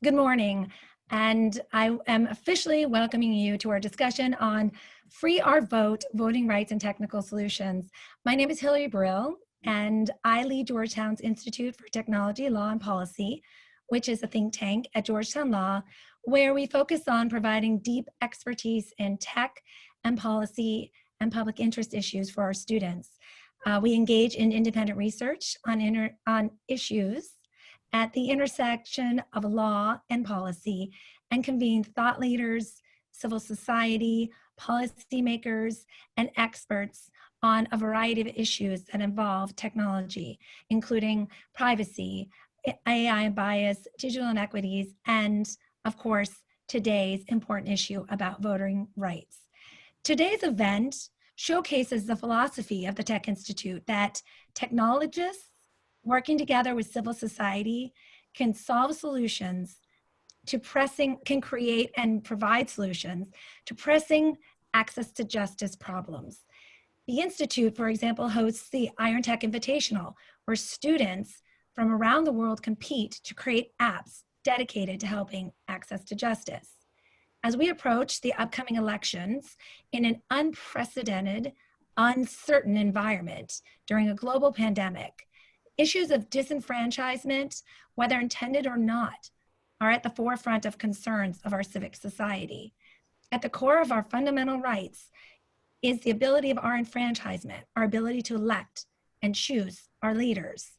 Good morning, and I am officially welcoming you to our discussion on Free Our Vote, Voting Rights and Technical Solutions. My name is Hillary Brill, and I lead Georgetown's Institute for Technology, Law, and Policy, which is a think tank at Georgetown Law, where we focus on providing deep expertise in tech and policy and public interest issues for our students. We engage in independent research on issues at the intersection of law and policy and convene thought leaders, civil society, policymakers, and experts on a variety of issues that involve technology, including privacy, AI and bias, digital inequities, and of course, today's important issue about voting rights. Today's event showcases the philosophy of the Tech Institute that technologists working together with civil society can solve solutions to can create and provide solutions to pressing access to justice problems. The Institute, for example, hosts the Iron Tech Invitational, where students from around the world compete to create apps dedicated to helping access to justice. As we approach the upcoming elections in an unprecedented, uncertain environment during a global pandemic, issues of disenfranchisement, whether intended or not, are at the forefront of concerns of our civic society. At the core of our fundamental rights is the ability of our enfranchisement, our ability to elect and choose our leaders.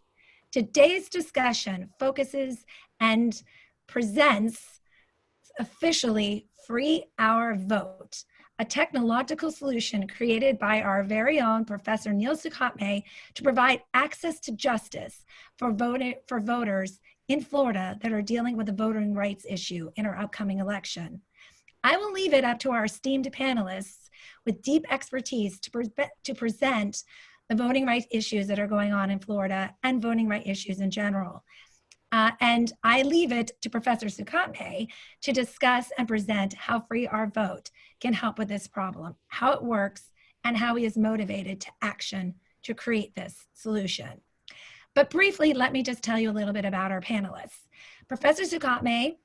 Today's discussion focuses and presents officially Free Our Vote, a technological solution created by our very own Professor Neel Sukhatme to provide access to justice for voters in Florida that are dealing with the voting rights issue in our upcoming election. I will leave it up to our esteemed panelists with deep expertise to present the voting rights issues that are going on in Florida and voting rights issues in general. And I leave it to Professor Sukhatme to discuss and present how Free Our Vote can help with this problem, how it works, and how he is motivated to action to create this solution. But briefly, let me just tell you a little bit about our panelists. Professor Sukhatme,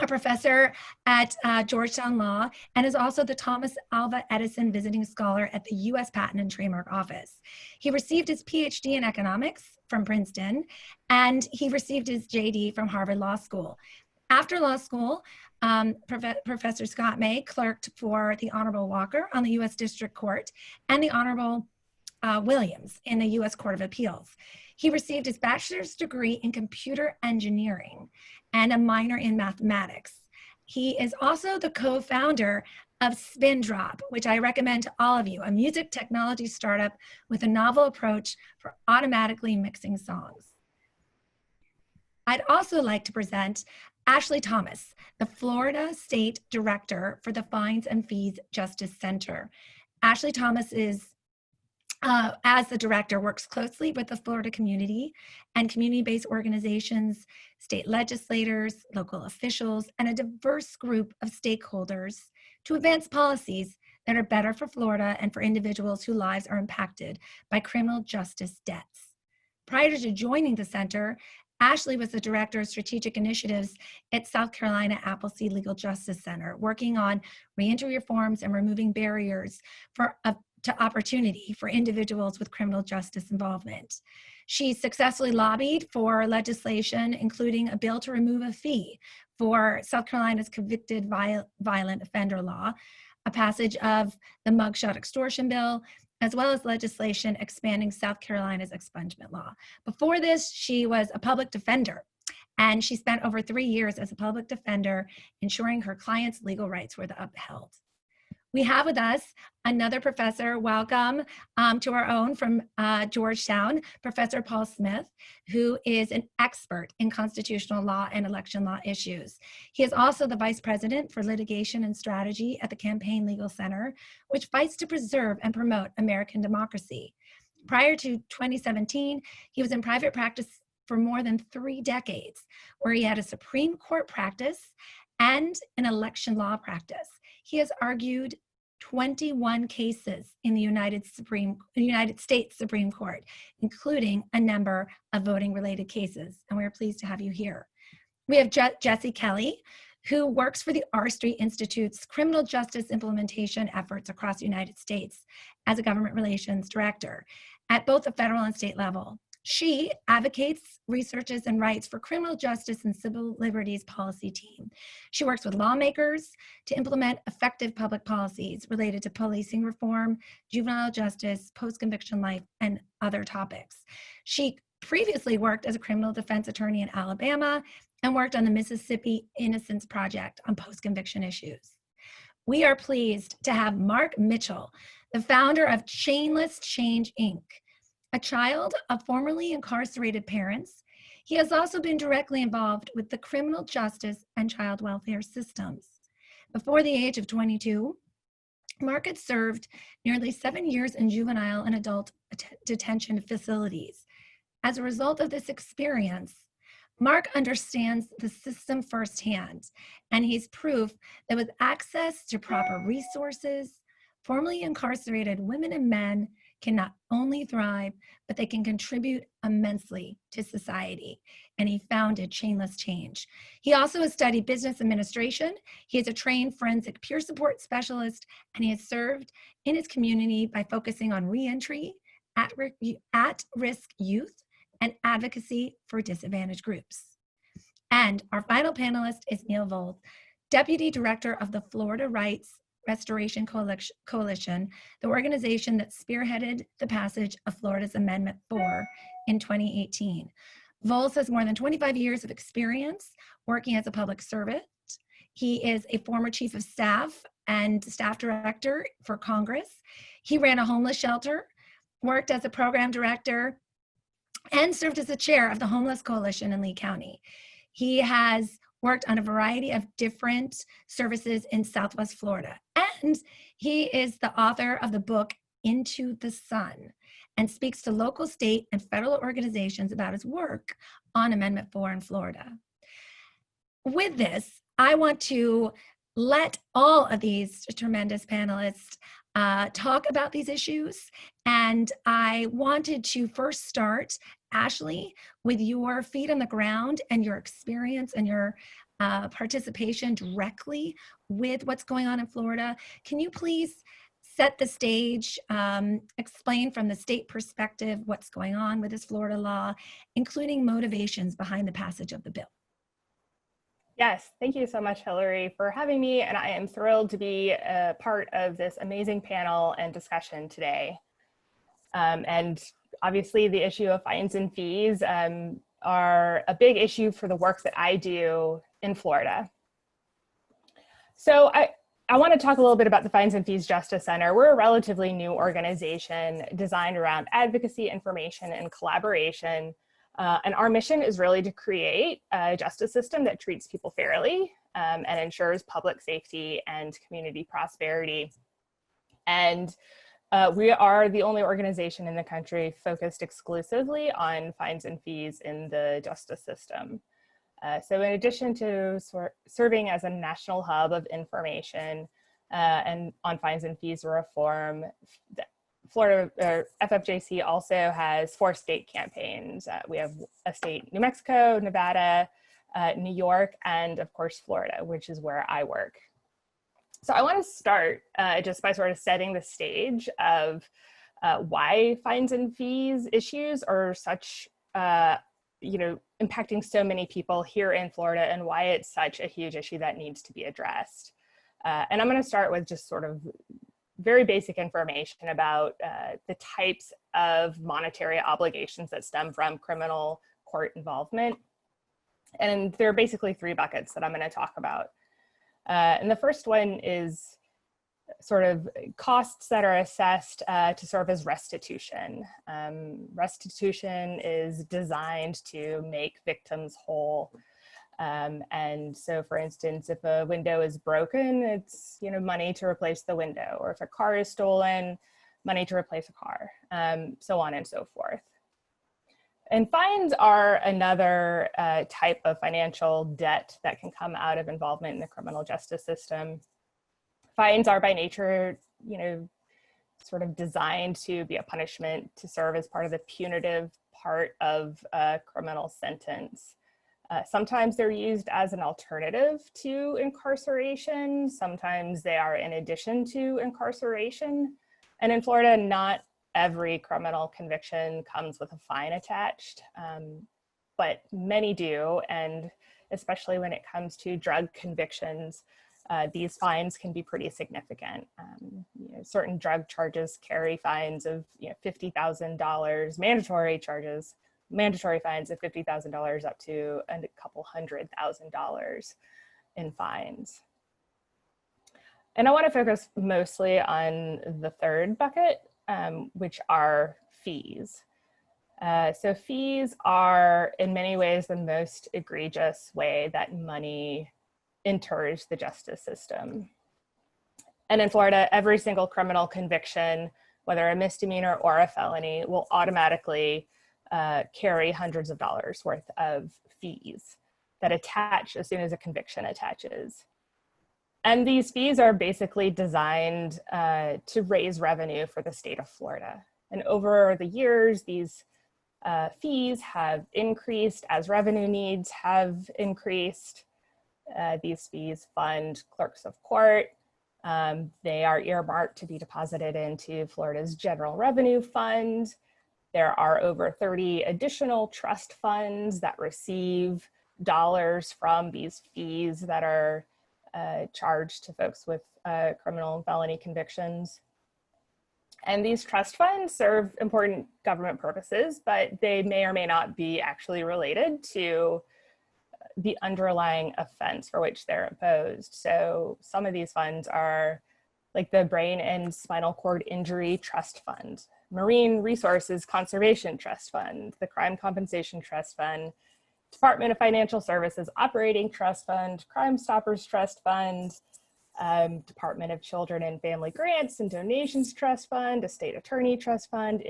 a professor at Georgetown Law, and is also the Thomas Alva Edison Visiting Scholar at the U.S. Patent and Trademark Office. He received his PhD in economics from Princeton, and he received his JD from Harvard Law School. After law school, Professor Sukhatme clerked for the Honorable Walker on the U.S. District Court and the Honorable Williams in the U.S. Court of Appeals. He received his bachelor's degree in computer engineering and a minor in mathematics. He is also the co-founder of Spindrop, which I recommend to all of you, a music technology startup with a novel approach for automatically mixing songs. I'd also like to present Ashley Thomas, the Florida State Director for the Fines and Fees Justice Center. Ashley Thomas is as the director, works closely with the Florida community and community-based organizations, state legislators, local officials, and a diverse group of stakeholders to advance policies that are better for Florida and for individuals whose lives are impacted by criminal justice debts. Prior to joining the center, Ashley was the director of strategic initiatives at South Carolina Appleseed Legal Justice Center, working on reentry reforms and removing barriers to opportunity for individuals with criminal justice involvement. She successfully lobbied for legislation, including a bill to remove a fee for South Carolina's convicted violent offender law, a passage of the mugshot extortion bill, as well as legislation expanding South Carolina's expungement law. Before this, she was a public defender, and she spent over 3 years as a public defender, ensuring her clients' legal rights were upheld. We have with us another professor, welcome to our own from Georgetown, Professor Paul Smith, who is an expert in constitutional law and election law issues. He is also the Vice President for Litigation and Strategy at the Campaign Legal Center, which fights to preserve and promote American democracy. Prior to 2017, he was in private practice for more than 3 decades, where he had a Supreme Court practice and an election law practice. He has argued 21 cases in the United States Supreme Court, including a number of voting-related cases, and we are pleased to have you here. We have Jesse Kelley, who works for the R Street Institute's criminal justice implementation efforts across the United States as a government relations director at both the federal and state level. She advocates, researches, and writes for criminal justice and civil liberties policy team. She works with lawmakers to implement effective public policies related to policing reform, juvenile justice, post-conviction life, and other topics. She previously worked as a criminal defense attorney in Alabama and worked on the Mississippi Innocence Project on post-conviction issues. We are pleased to have Marq Mitchell, the founder of Chainless Change, Inc., a child of formerly incarcerated parents. He has also been directly involved with the criminal justice and child welfare systems. Before the age of 22, Marq had served nearly 7 years in juvenile and adult detention facilities. As a result of this experience, Marq understands the system firsthand, and he's proof that with access to proper resources, formerly incarcerated women and men can not only thrive, but they can contribute immensely to society. And he founded Chainless Change. He also has studied business administration. He is a trained forensic peer support specialist, and he has served in his community by focusing on reentry, at-risk youth, and advocacy for disadvantaged groups. And our final panelist is Neel, Deputy Director of the Florida Rights Restoration Coalition, the organization that spearheaded the passage of Florida's Amendment 4 in 2018. Voles has more than 25 years of experience working as a public servant. He is a former chief of staff and staff director for Congress. He ran a homeless shelter, worked as a program director, and served as the chair of the Homeless Coalition in Lee County. He has worked on a variety of different services in Southwest Florida. And he is the author of the book Into the Sun and speaks to local, state, and federal organizations about his work on Amendment 4 in Florida. With this, I want to let all of these tremendous panelists talk about these issues. And I wanted to first start, Ashley, with your feet on the ground and your experience and your participation directly with what's going on in Florida. Can you please set the stage, explain from the state perspective what's going on with this Florida law, including motivations behind the passage of the bill? Yes, thank you so much, Hillary, for having me, and I am thrilled to be a part of this amazing panel and discussion today. And obviously the issue of fines and fees are a big issue for the work that I do in Florida. So I want to talk a little bit about the Fines and Fees Justice Center. We're a relatively new organization designed around advocacy, information, and collaboration. And our mission is really to create a justice system that treats people fairly and ensures public safety and community prosperity. And we are the only organization in the country focused exclusively on fines and fees in the justice system. So in addition to serving as a national hub of information and on fines and fees reform, Florida FFJC also has 4 state campaigns. We have a state, New Mexico, Nevada, New York, and of course, Florida, which is where I work. So I want to start just by sort of setting the stage of why fines and fees issues are such, impacting so many people here in Florida and why it's such a huge issue that needs to be addressed. And I'm going to start with just sort of very basic information about the types of monetary obligations that stem from criminal court involvement. And there are basically 3 buckets that I'm going to talk about. And the first one is sort of costs that are assessed to serve as restitution. Restitution is designed to make victims whole. And so, for instance, if a window is broken, it's money to replace the window, or if a car is stolen, money to replace a car, so on and so forth. And fines are another type of financial debt that can come out of involvement in the criminal justice system. Fines are by nature, sort of designed to be a punishment to serve as part of the punitive part of a criminal sentence. Sometimes they're used as an alternative to incarceration. Sometimes they are in addition to incarceration. And in Florida, not every criminal conviction comes with a fine attached, but many do. And especially when it comes to drug convictions, these fines can be pretty significant. Certain drug charges carry fines of $50,000, mandatory fines of $50,000 up to a couple $100,000 in fines. And I want to focus mostly on the third bucket, which are fees. So fees are in many ways the most egregious way that money enters the justice system. And in Florida, every single criminal conviction, whether a misdemeanor or a felony, will automatically carry hundreds of dollars worth of fees that attach as soon as a conviction attaches. And these fees are basically designed to raise revenue for the state of Florida. And over the years, these fees have increased as revenue needs have increased. These fees fund clerks of court. They are earmarked to be deposited into Florida's general revenue fund. There are over 30 additional trust funds that receive dollars from these fees that are charged to folks with criminal and felony convictions. And these trust funds serve important government purposes, but they may or may not be actually related to the underlying offense for which they're imposed. So some of these funds are like the Brain and Spinal Cord Injury Trust Fund, Marine Resources Conservation Trust Fund, the Crime Compensation Trust Fund, Department of Financial Services Operating Trust Fund, Crime Stoppers Trust Fund, Department of Children and Family Grants and Donations Trust Fund, a State Attorney Trust Fund,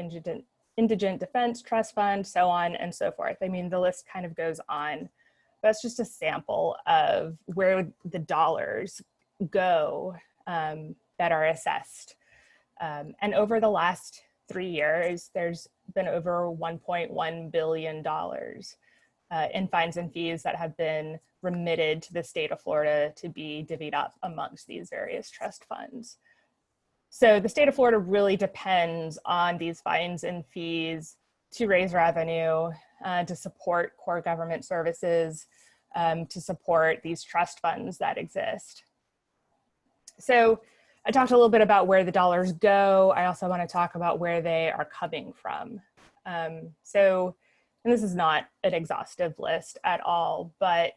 Indigent Defense Trust Fund, so on and so forth. I mean, the list kind of goes on. That's just a sample of where the dollars go that are assessed. And over the last 3 years, there's been over $1.1 billion in fines and fees that have been remitted to the state of Florida to be divvied up amongst these various trust funds. So the state of Florida really depends on these fines and fees to raise revenue, to support core government services, to support these trust funds that exist. So I talked a little bit about where the dollars go. I also want to talk about where they are coming from. And this is not an exhaustive list at all, but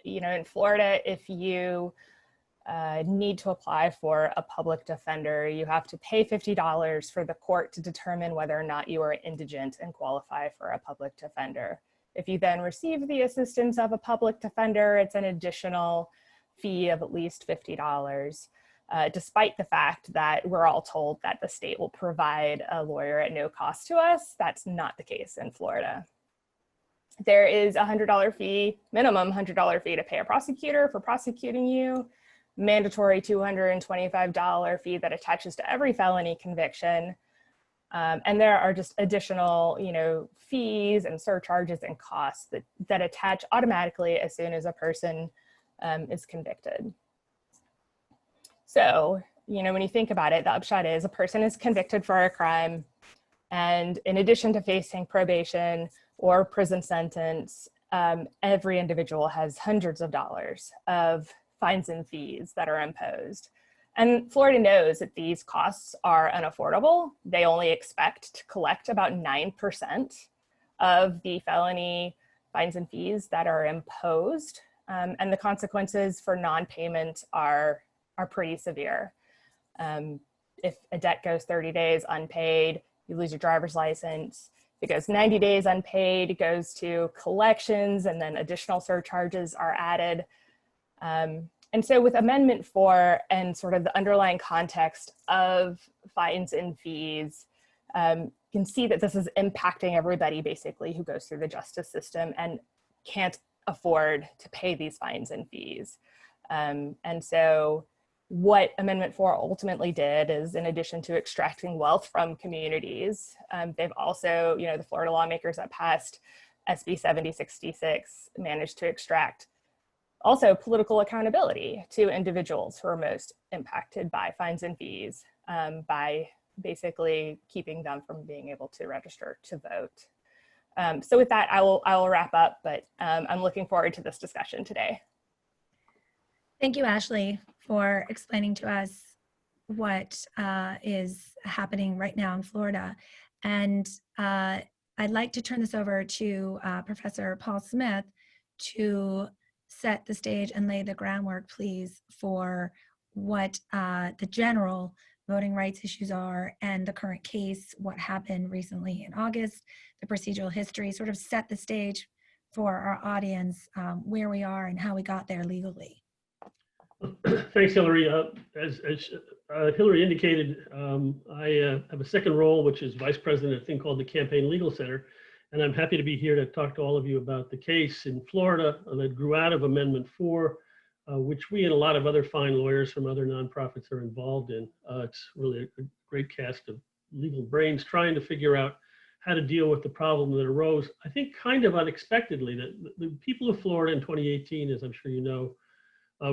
in Florida, if you need to apply for a public defender, you have to pay $50 for the court to determine whether or not you are indigent and qualify for a public defender. If you then receive the assistance of a public defender, it's an additional fee of at least $50, despite the fact that we're all told that the state will provide a lawyer at no cost to us. That's not the case in Florida. There is a $100 fee, minimum $100 fee to pay a prosecutor for prosecuting you, mandatory $225 fee that attaches to every felony conviction. And there are just additional, fees and surcharges and costs that attach automatically as soon as a person is convicted. So, when you think about it, the upshot is a person is convicted for a crime, and in addition to facing probation or prison sentence, every individual has hundreds of dollars of fines and fees that are imposed. And Florida knows that these costs are unaffordable. They only expect to collect about 9% of the felony fines and fees that are imposed. And the consequences for non-payment are pretty severe. If a debt goes 30 days unpaid, you lose your driver's license. If it goes 90 days unpaid, it goes to collections, and then additional surcharges are added. And so with Amendment 4 and sort of the underlying context of fines and fees, you can see that this is impacting everybody basically who goes through the justice system and can't afford to pay these fines and fees. And so what Amendment 4 ultimately did is, in addition to extracting wealth from communities, they've also, the Florida lawmakers that passed SB 7066 managed to extract also political accountability to individuals who are most impacted by fines and fees by basically keeping them from being able to register to vote. So with that, I will wrap up, but I'm looking forward to this discussion today. Thank you, Ashley, for explaining to us what is happening right now in Florida. And I'd like to turn this over to Professor Paul Smith to set the stage and lay the groundwork, please, for what the general voting rights issues are and the current case, what happened recently in August, the procedural history, sort of set the stage for our audience where we are and how we got there legally. Thanks, Hillary. As Hillary indicated, I have a second role, which is vice president of a thing called the Campaign Legal Center. And I'm happy to be here to talk to all of you about the case in Florida that grew out of Amendment 4, which we and a lot of other fine lawyers from other nonprofits are involved in. It's really a great cast of legal brains trying to figure out how to deal with the problem that arose, I think, kind of unexpectedly. That the people of Florida in 2018, as I'm sure you know,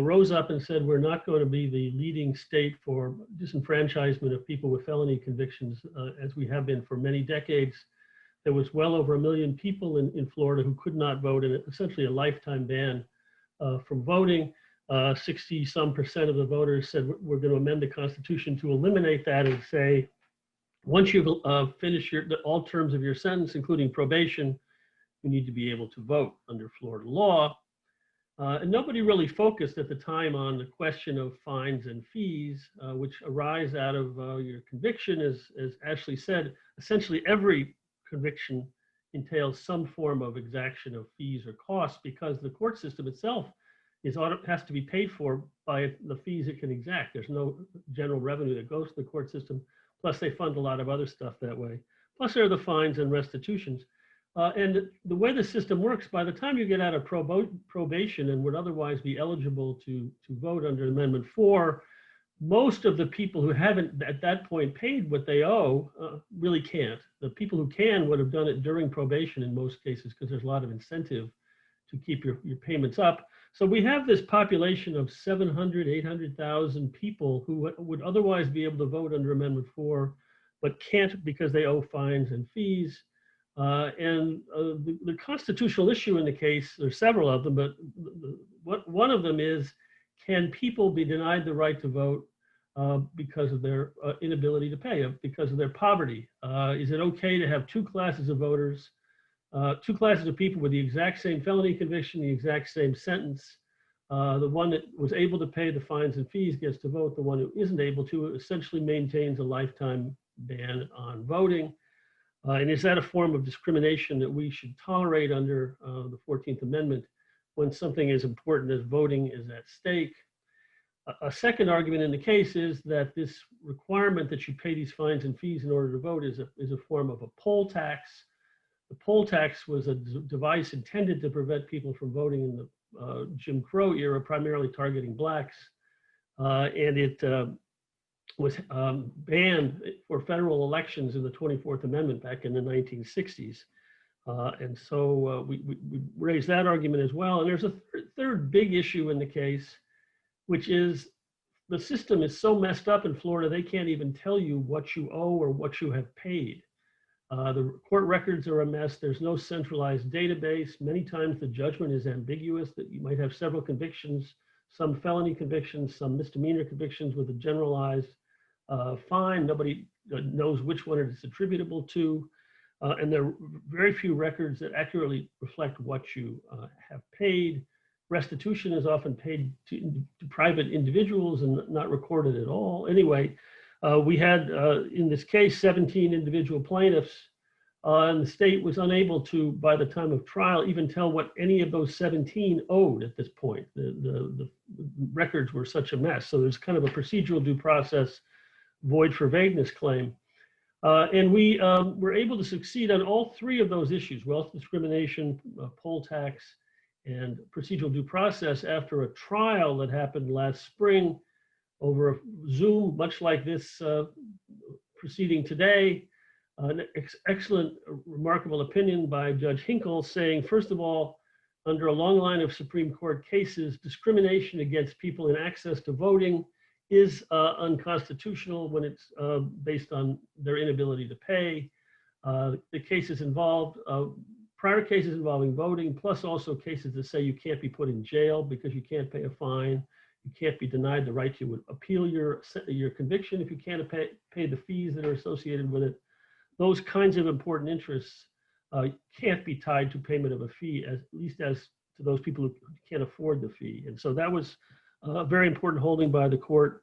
rose up and said, we're not going to be the leading state for disenfranchisement of people with felony convictions, as we have been for many decades. There was well over 1 million people in Florida who could not vote, and essentially a lifetime ban from voting. 60-some% of the voters said we're going to amend the Constitution to eliminate that and say, once you've finished all terms of your sentence, including probation, you need to be able to vote under Florida law. And nobody really focused at the time on the question of fines and fees, which arise out of your conviction. As Ashley said, essentially every conviction entails some form of exaction of fees or costs because the court system itself has to be paid for by the fees it can exact. There's no general revenue that goes to the court system. Plus they fund a lot of other stuff that way. Plus there are the fines and restitutions. And the way the system works, by the time you get out of probation and would otherwise be eligible to vote under Amendment 4, most of the people who haven't at that point paid what they owe really can't. The people who can would have done it during probation in most cases because there's a lot of incentive to keep your payments up. So we have this population of 700, 800,000 people who would otherwise be able to vote under Amendment 4, but can't because they owe fines and fees. The constitutional issue in the case, there's several of them, but one of them is, can people be denied the right to vote because of their inability to pay, because of their poverty? Is it okay to have two classes of voters, two classes of people with the exact same felony conviction, the exact same sentence? The one that was able to pay the fines and fees gets to vote. The one who isn't able to essentially maintains a lifetime ban on voting. And is that a form of discrimination that we should tolerate under the 14th Amendment when something as important as voting is at stake? A second argument in the case is that this requirement that you pay these fines and fees in order to vote is a form of a poll tax. The poll tax was a device intended to prevent people from voting in the Jim Crow era, primarily targeting Blacks. And it was banned for federal elections in the 24th Amendment back in the 1960s. And so we raised that argument as well. And there's a third big issue in the case, which is the system is so messed up in Florida, they can't even tell you what you owe or what you have paid. The court records are a mess. There's no centralized database. Many times the judgment is ambiguous, that you might have several convictions, some felony convictions, some misdemeanor convictions with a generalized fine. Nobody knows which one it is attributable to. And there are very few records that accurately reflect what you have paid. Restitution is often paid to private individuals and not recorded at all. Anyway, we had, in this case, 17 individual plaintiffs, and the state was unable to, by the time of trial, even tell what any of those 17 owed at this point. The records were such a mess. So there's kind of a procedural due process void for vagueness claim. And we were able to succeed on all three of those issues: wealth discrimination, poll tax, and procedural due process, after a trial that happened last spring over Zoom, much like this proceeding today. an excellent, remarkable opinion by Judge Hinkle saying, first of all, under a long line of Supreme Court cases, discrimination against people in access to voting is unconstitutional when it's based on their inability to pay. The cases involved, prior cases involving voting, plus also cases that say you can't be put in jail because you can't pay a fine. You can't be denied the right to appeal your conviction if you can't pay the fees that are associated with it. Those kinds of important interests can't be tied to payment of a fee, at least as to those people who can't afford the fee. And so that was a very important holding by the court.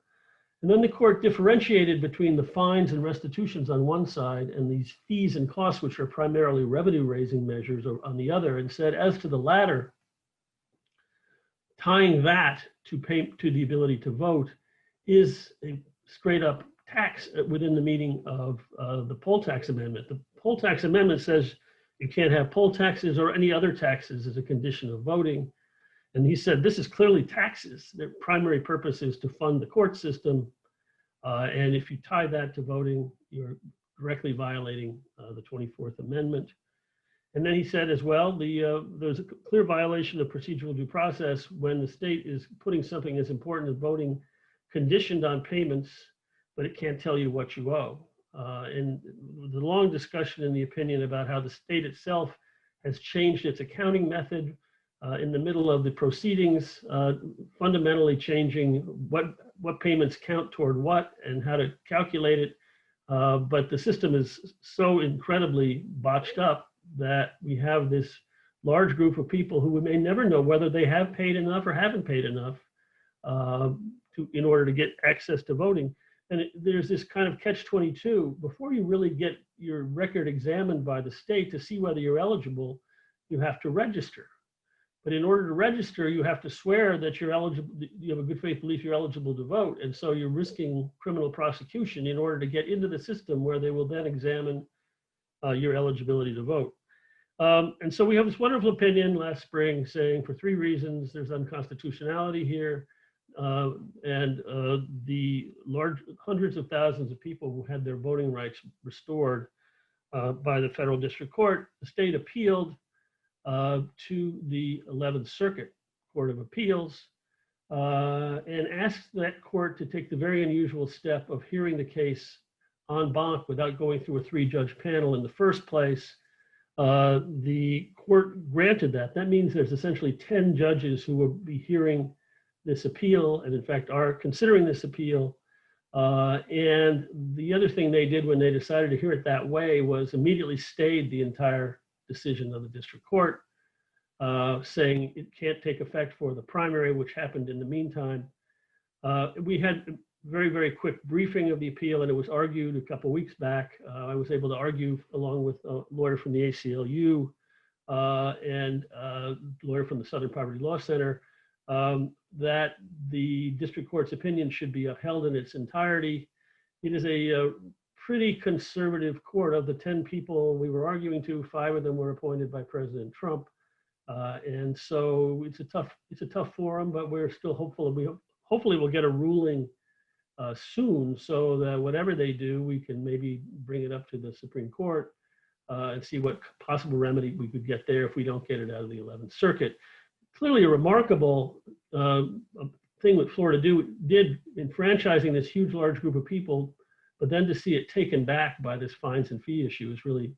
And then the court differentiated between the fines and restitutions on one side and these fees and costs, which are primarily revenue-raising measures, on the other, and said, as to the latter, tying that to the ability to vote is a straight-up tax within the meaning of the poll tax amendment. The poll tax amendment says you can't have poll taxes or any other taxes as a condition of voting. And he said, this is clearly taxes. Their primary purpose is to fund the court system. And if you tie that to voting, you're directly violating the 24th Amendment. And then he said as well, there's a clear violation of procedural due process when the state is putting something as important as voting conditioned on payments, but it can't tell you what you owe. And the long discussion in the opinion about how the state itself has changed its accounting method in the middle of the proceedings, fundamentally changing what payments count toward what and how to calculate it. But the system is so incredibly botched up that we have this large group of people who may never know whether they have paid enough or haven't paid enough in order to get access to voting. And there's this kind of catch-22. Before you really get your record examined by the state to see whether you're eligible, you have to register. But in order to register, you have to swear that you're eligible, you have a good faith belief you're eligible to vote. And so you're risking criminal prosecution in order to get into the system where they will then examine your eligibility to vote. And so we have this wonderful opinion last spring saying for 3 reasons there's unconstitutionality here. And the hundreds of thousands of people who had their voting rights restored by the federal district court, the state appealed to the 11th Circuit Court of Appeals and asked that court to take the very unusual step of hearing the case en banc without going through a 3-judge panel in the first place. The court granted that. That means there's essentially 10 judges who will be hearing this appeal and in fact are considering this appeal. And the other thing they did when they decided to hear it that way was immediately stayed the entire decision of the district court, saying it can't take effect for the primary, which happened in the meantime. We had a very, very quick briefing of the appeal and it was argued a couple of weeks back. I was able to argue along with a lawyer from the ACLU and a lawyer from the Southern Poverty Law Center that the district court's opinion should be upheld in its entirety. It is a pretty conservative court. Of the 10 people we were arguing to, 5 of them were appointed by President Trump. And so it's a tough forum, but we're still hopeful. Hopefully we'll get a ruling soon so that whatever they do, we can maybe bring it up to the Supreme Court and see what possible remedy we could get there if we don't get it out of the 11th Circuit. Clearly a remarkable thing that Florida did in franchising this huge, large group of people, but then to see it taken back by this fines and fee issue is really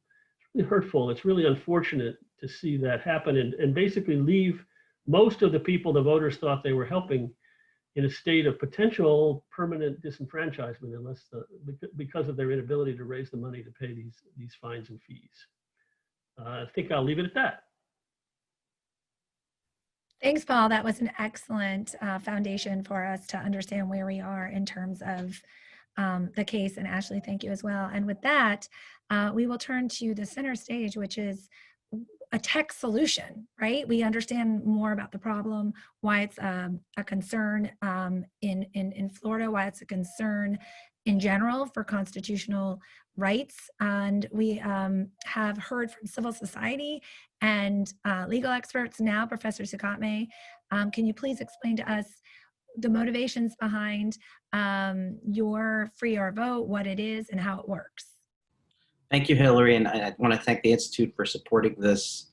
hurtful. It's really unfortunate to see that happen and basically leave most of the people the voters thought they were helping in a state of potential permanent disenfranchisement because of their inability to raise the money to pay these fines and fees. I think I'll leave it at that. Thanks, Paul. That was an excellent foundation for us to understand where we are in terms of the case. And Ashley, thank you as well. And with that, we will turn to the center stage, which is a tech solution, right? We understand more about the problem, why it's a concern in Florida, why it's a concern in general for constitutional rights. And we have heard from civil society and legal experts now. Professor Sukhatme, can you please explain to us the motivations behind your free or vote, what it is and how it works? Thank you, Hillary, and I want to thank the Institute for supporting this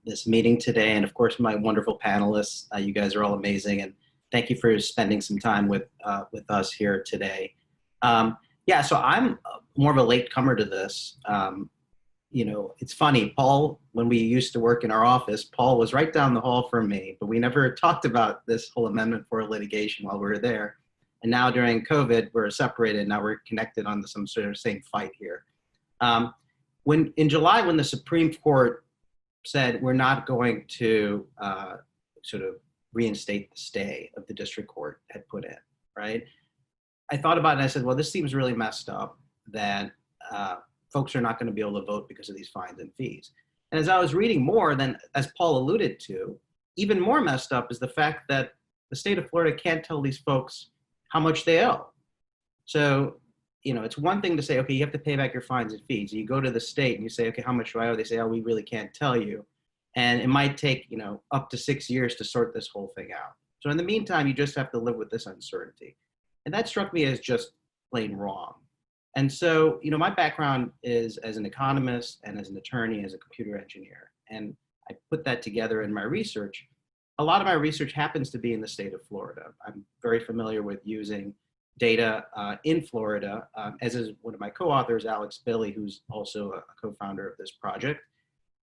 this meeting today, and of course my wonderful panelists. You guys are all amazing, and thank you for spending some time with us here today. Yeah, so I'm more of a latecomer to this. You know, it's funny, Paul, when we used to work in our office, Paul was right down the hall from me, but we never talked about this whole amendment for litigation while we were there. And now during COVID, we're separated. Now we're connected on some sort of same fight here. When in July, when the Supreme Court said we're not going to sort of reinstate the stay of the district court had put in, right? I thought about it and I said, well, this seems really messed up that folks are not going to be able to vote because of these fines and fees. And as I was reading more, then as Paul alluded to, even more messed up is the fact that the state of Florida can't tell these folks how much they owe. So, you know, it's one thing to say, okay, you have to pay back your fines and fees. You go to the state and you say, okay, how much do I owe? They say, oh, we really can't tell you. And it might take, you know, up to 6 years to sort this whole thing out. So in the meantime, you just have to live with this uncertainty. And that struck me as just plain wrong. And so, you know, my background is as an economist and as an attorney, as a computer engineer. And I put that together in my research. A lot of my research happens to be in the state of Florida. I'm very familiar with using data in Florida, as is one of my co-authors, Alex Billy, who's also a co-founder of this project.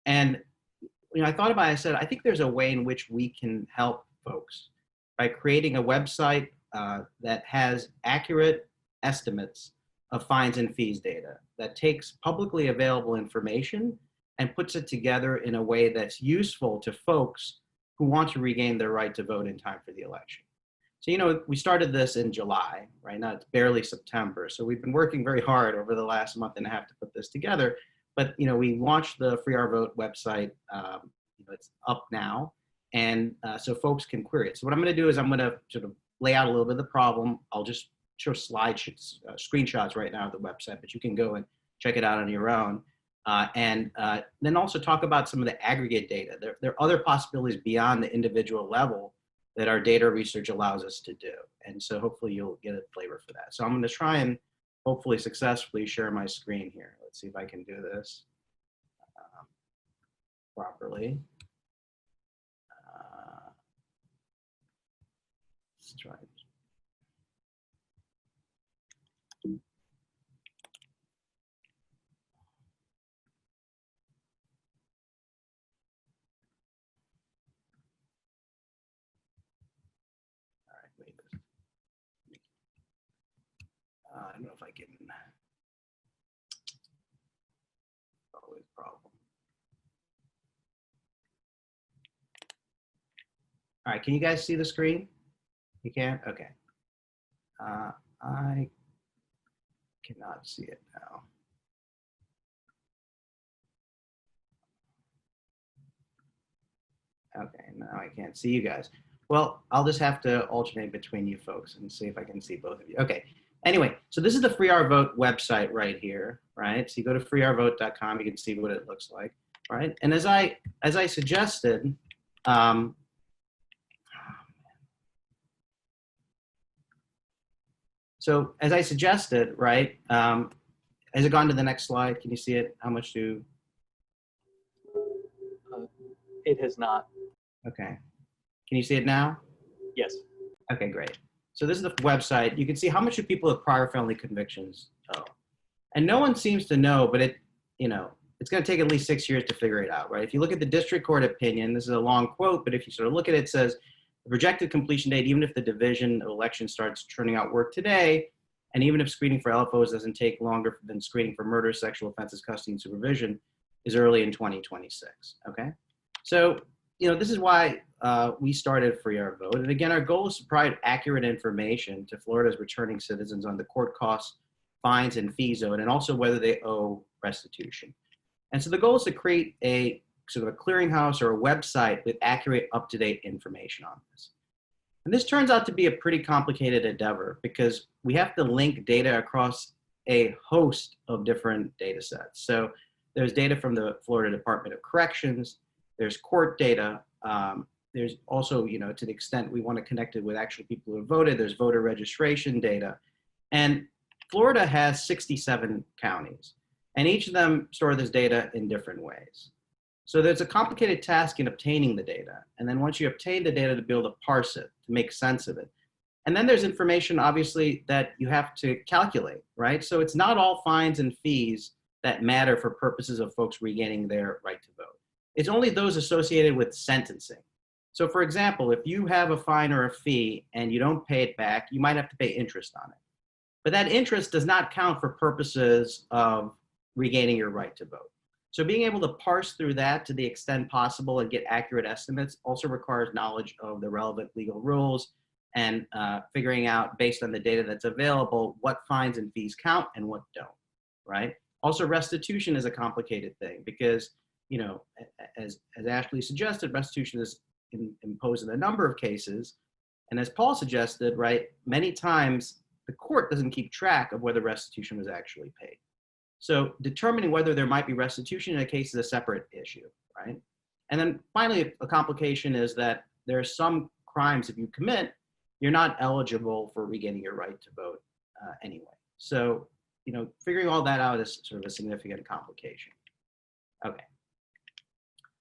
And, you know, I thought about it, I said, I think there's a way in which we can help folks by creating a website that has accurate estimates of fines and fees data, that takes publicly available information and puts it together in a way that's useful to folks who want to regain their right to vote in time for the election. So, you know, we started this in July, right now it's barely September. So we've been working very hard over the last month and a half to put this together. But, you know, we launched the Free Our Vote website, you know, it's up now. And so folks can query it. So what I'm going to do is I'm going to sort of lay out a little bit of the problem. I'll just show screenshots right now of the website, but you can go and check it out on your own. And then also talk about some of the aggregate data. There are other possibilities beyond the individual level that our data research allows us to do. And so hopefully you'll get a flavor for that. So I'm going to try and hopefully successfully share my screen here. Let's see if I can do this properly. Let's try it. I don't know if I can. Always a problem. All right, can you guys see the screen? You can? Okay. I cannot see it now. Okay, now I can't see you guys. Well, I'll just have to alternate between you folks and see if I can see both of you. Okay. Anyway, so this is the Free Our Vote website right here, right? So you go to freeourvote.com, you can see what it looks like, right? And as I suggested, so as I suggested, right? Has it gone to the next slide? Can you see it? How much do? It has not. Okay. Can you see it now? Yes. Okay, great. So this is the website. You can see how much do people with prior felony convictions owe. And no one seems to know, but it, you know, it's going to take at least 6 years to figure it out, right? If you look at the district court opinion, this is a long quote, but if you sort of look at it, it says, the projected completion date, even if the division of election starts turning out work today, and even if screening for LFOs doesn't take longer than screening for murder, sexual offenses, custody, and supervision, is early in 2026, okay? So, you know, this is why we started Free Our Vote. And again, our goal is to provide accurate information to Florida's returning citizens on the court costs, fines, and fees owed, and also whether they owe restitution. And so the goal is to create a sort of a clearinghouse or a website with accurate, up-to-date information on this. And this turns out to be a pretty complicated endeavor because we have to link data across a host of different data sets. So there's data from the Florida Department of Corrections, there's court data, there's also, you know, to the extent we want to connect it with actual people who have voted, there's voter registration data. And Florida has 67 counties. And each of them store this data in different ways. So there's a complicated task in obtaining the data. And then once you obtain the data, to be able to parse it, to make sense of it. And then there's information, obviously, that you have to calculate, right? So it's not all fines and fees that matter for purposes of folks regaining their right to vote. It's only those associated with sentencing. So for example, if you have a fine or a fee and you don't pay it back, you might have to pay interest on it. But that interest does not count for purposes of regaining your right to vote. So being able to parse through that to the extent possible and get accurate estimates also requires knowledge of the relevant legal rules and figuring out, based on the data that's available, what fines and fees count and what don't, right? Also, restitution is a complicated thing because, you know, as Ashley suggested, restitution is imposed in a number of cases. And as Paul suggested, right, many times the court doesn't keep track of whether restitution was actually paid. So determining whether there might be restitution in a case is a separate issue, right? And then finally, a complication is that there are some crimes, if you commit, you're not eligible for regaining your right to vote anyway. So, you know, figuring all that out is sort of a significant complication. Okay.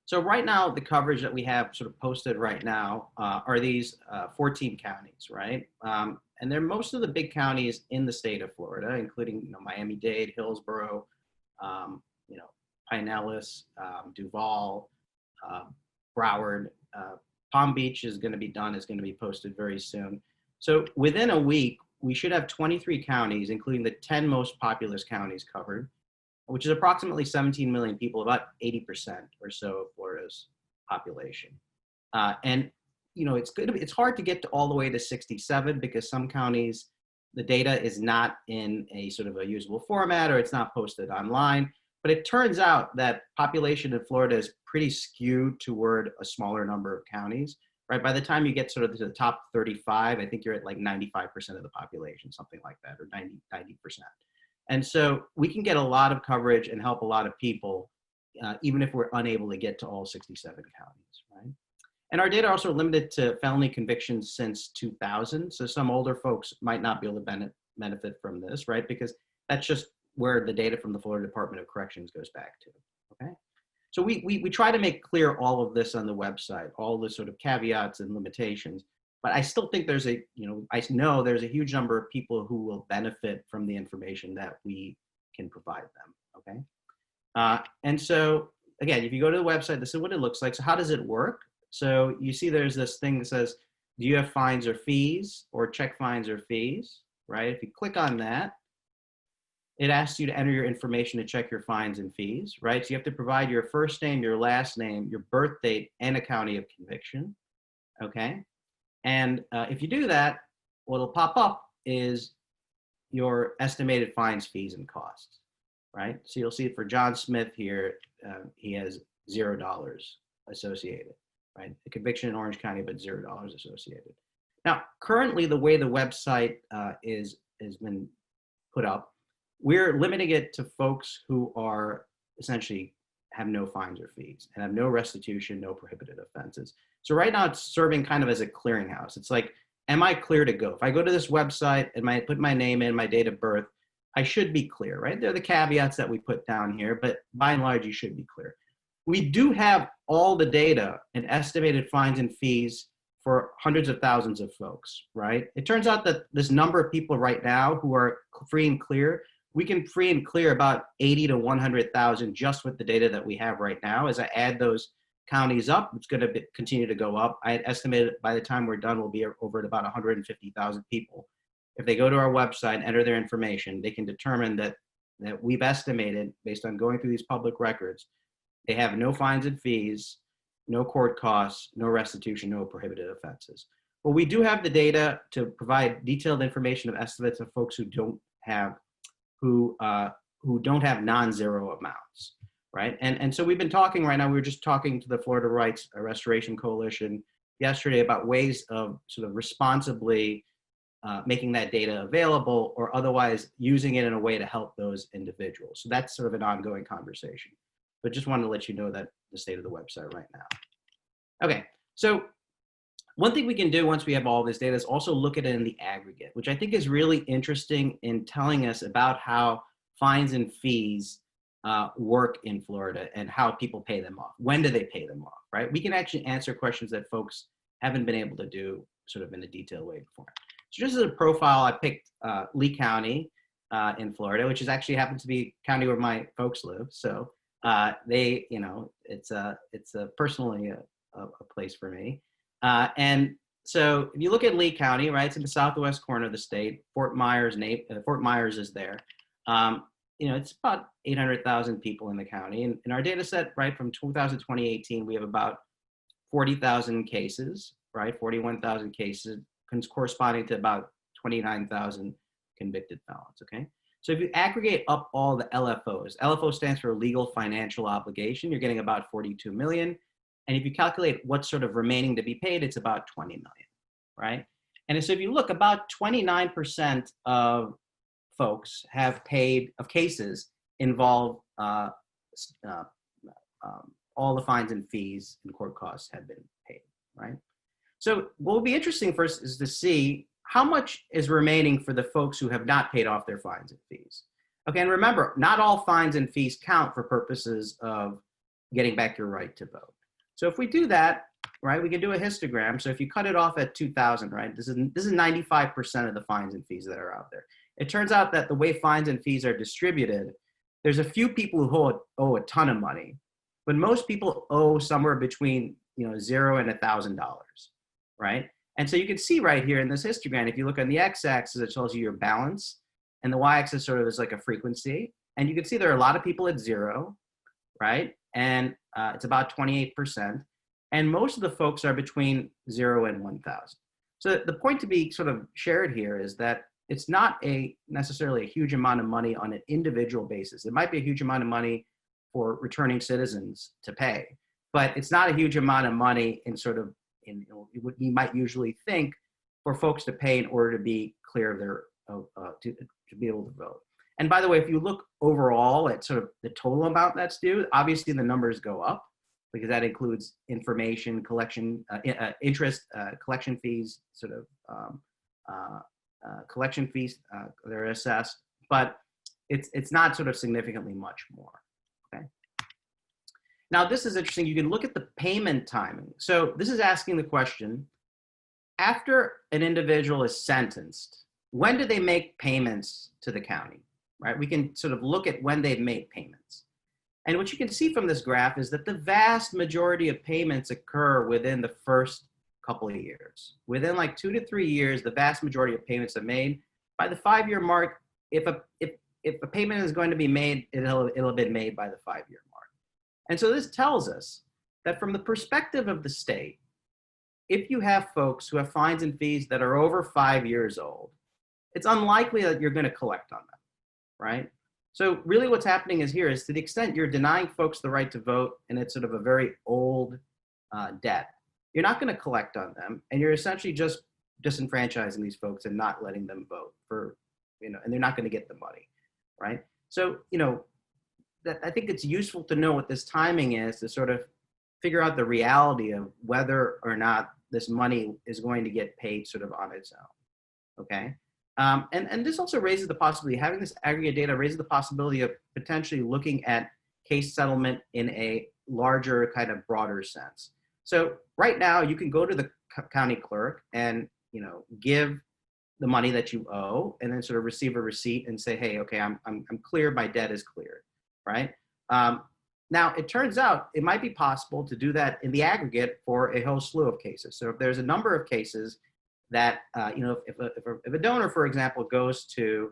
So right now, the coverage that we have sort of posted right now are these 14 counties, right? And they're most of the big counties in the state of Florida, including, you know, Miami-Dade, Hillsborough, you know, Pinellas, Duval, Broward. Palm Beach is going to be done, is going to be posted very soon. So within a week, we should have 23 counties, including the 10 most populous counties covered, which is approximately 17 million people, about 80% or so of Florida's population. And you know, it's hard to get to all the way to 67 because some counties, the data is not in a sort of a usable format or it's not posted online. But it turns out that population in Florida is pretty skewed toward a smaller number of counties, right? By the time you get sort of to the top 35, I think you're at like 95% of the population, something like that, or 90%. And so we can get a lot of coverage and help a lot of people, even if we're unable to get to all 67 counties, right? And our data are also limited to felony convictions since 2000. So some older folks might not be able to benefit from this, right? Because that's just where the data from the Florida Department of Corrections goes back to, okay? So we try to make clear all of this on the website, all the sort of caveats and limitations, but I still think there's a, you know, I know there's a huge number of people who will benefit from the information that we can provide them, okay? And so again, if you go to the website, this is what it looks like. So how does it work? So you see there's this thing that says, do you have fines or fees, or check fines or fees, right? If you click on that, it asks you to enter your information to check your fines and fees, right? So you have to provide your first name, your last name, your birth date, and a county of conviction, okay? And if you do that, what'll pop up is your estimated fines, fees, and costs, right? So you'll see for John Smith here, he has $0 associated, right? A conviction in Orange County, but $0 associated. Now, currently the way the website has been put up, we're limiting it to folks who are essentially have no fines or fees and have no restitution, no prohibited offenses. So right now it's serving kind of as a clearinghouse. It's like, am I clear to go? If I go to this website and I put my name in, my date of birth, I should be clear, right? They're the caveats that we put down here, but by and large, you should be clear. We do have all the data and estimated fines and fees for hundreds of thousands of folks, right? It turns out that this number of people right now who are free and clear, we can free and clear about 80 to 100,000 just with the data that we have right now. As I add those counties up, it's going to continue to go up. I had estimated by the time we're done, we'll be over at about 150,000 people. If they go to our website and enter their information, they can determine that we've estimated, based on going through these public records, they have no fines and fees, no court costs, no restitution, no prohibited offenses. But we do have the data to provide detailed information of estimates of folks who don't have non-zero amounts, right? And so we've been talking right now, we were just talking to the Florida Rights Restoration Coalition yesterday about ways of sort of responsibly making that data available or otherwise using it in a way to help those individuals. So that's sort of an ongoing conversation, but just wanted to let you know that the state of the website right now. Okay, so one thing we can do once we have all this data is also look at it in the aggregate, which I think is really interesting in telling us about how fines and fees work in Florida and how people pay them off. When do they pay them off, right? We can actually answer questions that folks haven't been able to do sort of in a detailed way before. So just as a profile, I picked Lee County in Florida, which is actually happens to be a county where my folks live. So they, you know, it's personally a place for me. And so if you look at Lee County, right, it's in the southwest corner of the state. Fort Myers is there. You know, it's about 800,000 people in the county. And in our data set, right, from 2018, we have about 40,000 cases, right, 41,000 cases, corresponding to about 29,000 convicted felons, okay? So if you aggregate up all the LFOs, LFO stands for legal financial obligation, you're getting about 42 million. And if you calculate what's sort of remaining to be paid, it's about 20 million, right? And so if you look, about 29% of folks have paid, of cases involve all the fines and fees and court costs have been paid, right? So what would be interesting first is to see how much is remaining for the folks who have not paid off their fines and fees. Okay, and remember, not all fines and fees count for purposes of getting back your right to vote. So if we do that, right, we can do a histogram. So if you cut it off at 2,000, right, this is 95% of the fines and fees that are out there. It turns out that the way fines and fees are distributed, there's a few people who owe a ton of money, but most people owe somewhere between, you know, $0 and $1,000, right? And so you can see right here in this histogram, if you look on the x-axis, it tells you your balance, and the y-axis sort of is like a frequency. And you can see there are a lot of people at 0, right? And it's about 28%. And most of the folks are between 0 and 1,000. So the point to be sort of shared here is that it's not necessarily a huge amount of money on an individual basis. It might be a huge amount of money for returning citizens to pay, but it's not a huge amount of money in sort of what you might usually think for folks to pay in order to be clear of their to be able to vote. And by the way, if you look overall at sort of the total amount that's due, obviously the numbers go up because that includes information collection, interest, collection fees, sort of collection fees that are assessed, but it's not sort of significantly much more. Okay. Now this is interesting. You can look at the payment timing. So this is asking the question: after an individual is sentenced, when do they make payments to the county? Right? We can sort of look at when they've made payments. And what you can see from this graph is that the vast majority of payments occur within the first couple of years. Within like 2 to 3 years, the vast majority of payments are made. By the 5-year mark, if a payment is going to be made, it'll have been made by the 5-year mark. And so this tells us that from the perspective of the state, if you have folks who have fines and fees that are over 5 years old, it's unlikely that you're going to collect on them, right? So really what's happening is here is, to the extent you're denying folks the right to vote and it's sort of a very old debt, you're not going to collect on them, and you're essentially just disenfranchising these folks and not letting them vote for, you know, and they're not going to get the money, right? So, you know, I think it's useful to know what this timing is to sort of figure out the reality of whether or not this money is going to get paid sort of on its own, okay? And this also raises the possibility, having this aggregate data raises the possibility of potentially looking at case settlement in a larger kind of broader sense. So right now you can go to the county clerk and, you know, give the money that you owe and then sort of receive a receipt and say, hey, okay, I'm clear, my debt is cleared, right? Now it turns out it might be possible to do that in the aggregate for a whole slew of cases. So if there's a number of cases that, you know, if a donor, for example, goes to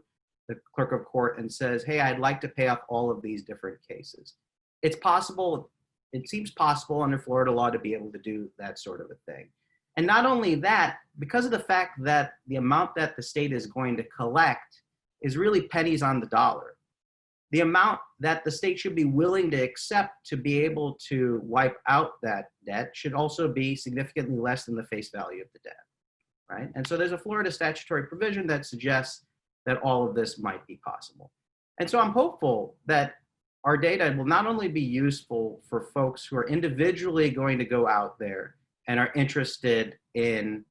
the clerk of court and says, hey, I'd like to pay off all of these different cases, it's possible, it seems possible under Florida law to be able to do that sort of a thing. And not only that, because of the fact that the amount that the state is going to collect is really pennies on the dollar, the amount that the state should be willing to accept to be able to wipe out that debt should also be significantly less than the face value of the debt, right? And so there's a Florida statutory provision that suggests that all of this might be possible. And so I'm hopeful that our data will not only be useful for folks who are individually going to go out there and are interested in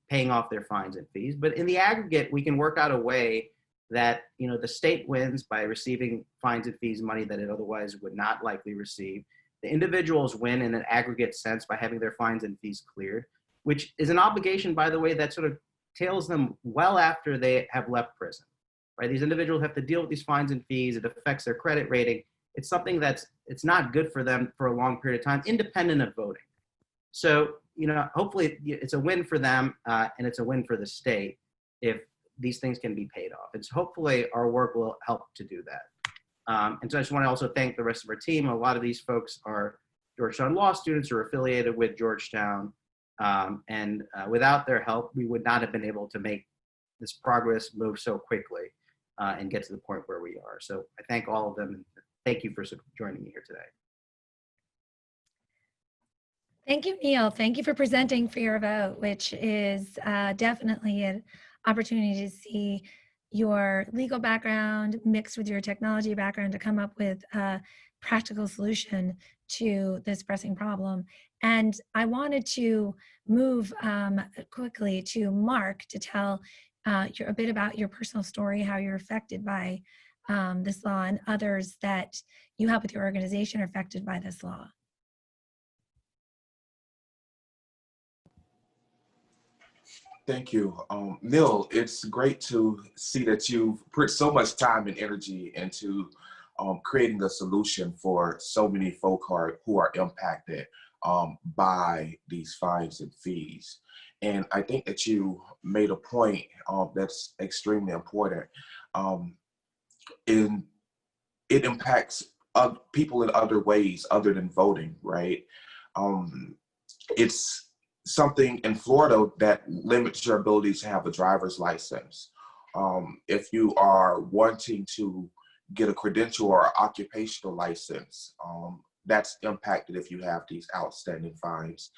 paying off their fines and fees, but in the aggregate, we can work out a way that, you know, the state wins by receiving fines and fees money that it otherwise would not likely receive. The individuals win in an aggregate sense by having their fines and fees cleared, which is an obligation, by the way, that sort of tails them well after they have left prison, right? These individuals have to deal with these fines and fees. It affects their credit rating. It's something it's not good for them for a long period of time, independent of voting. So, you know, hopefully it's a win for them and it's a win for the state if these things can be paid off. And so hopefully our work will help to do that. And so I just want to also thank the rest of our team. A lot of these folks are Georgetown law students who are affiliated with Georgetown. And without their help, we would not have been able to make this progress move so quickly and get to the point where we are. So I thank all of them and thank you for joining me here today. Thank you, Neel. Thank you for presenting for your vote, which is definitely an opportunity to see your legal background mixed with your technology background to come up with a practical solution to this pressing problem. And I wanted to move quickly to Marq to tell a bit about your personal story, how you're affected by this law, and others that you help with your organization are affected by this law. Thank you. Neel, it's great to see that you've put so much time and energy into creating a solution for so many folk who are impacted by these fines and fees. And I think that you made a point that's extremely important. It impacts people in other ways other than voting, right? It's something in Florida that limits your ability to have a driver's license. If you are wanting to get a credential or occupational license, that's impacted if you have these outstanding fines